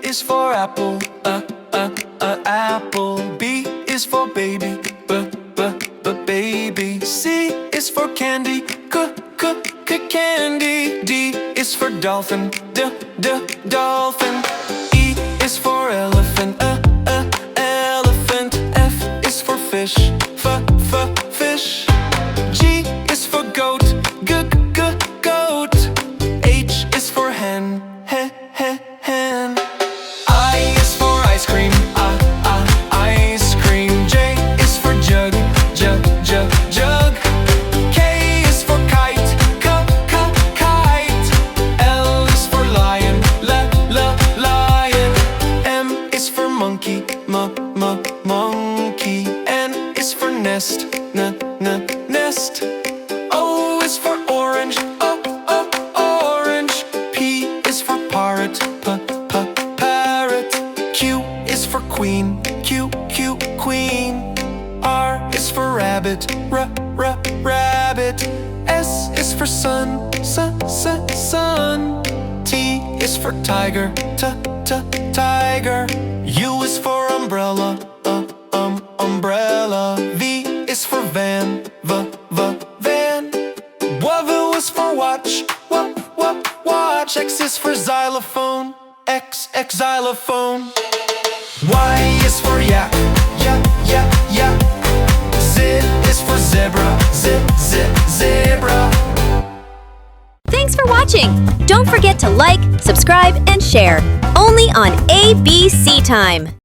is for apple, apple. B is for baby, baby. C is for candy, candy. D is for dolphin, dolphin. E is for elephant, elephant. F is for fish, fish. G is for goat, goat. H is for hen, hen. I is for ice cream, ice cream. J is for jug, jug. K is for kite, kite. L is for lion, lion. M is for monkey, monkey. N is for nest, nest. O is for orange, orange. P is for parrot, parrot. Q is for queen, queen. R is for rabbit, rabbit. S is for sun, sun. T is for tiger, tiger. U is for umbrella, umbrella. V is for van, van. W is for watch, watch. X is for xylophone, xylophone. Y is for yak, yak. Z is for zebra, zebra. Thanks for watching! Don't forget to like, subscribe, and share. Only on ABC Time.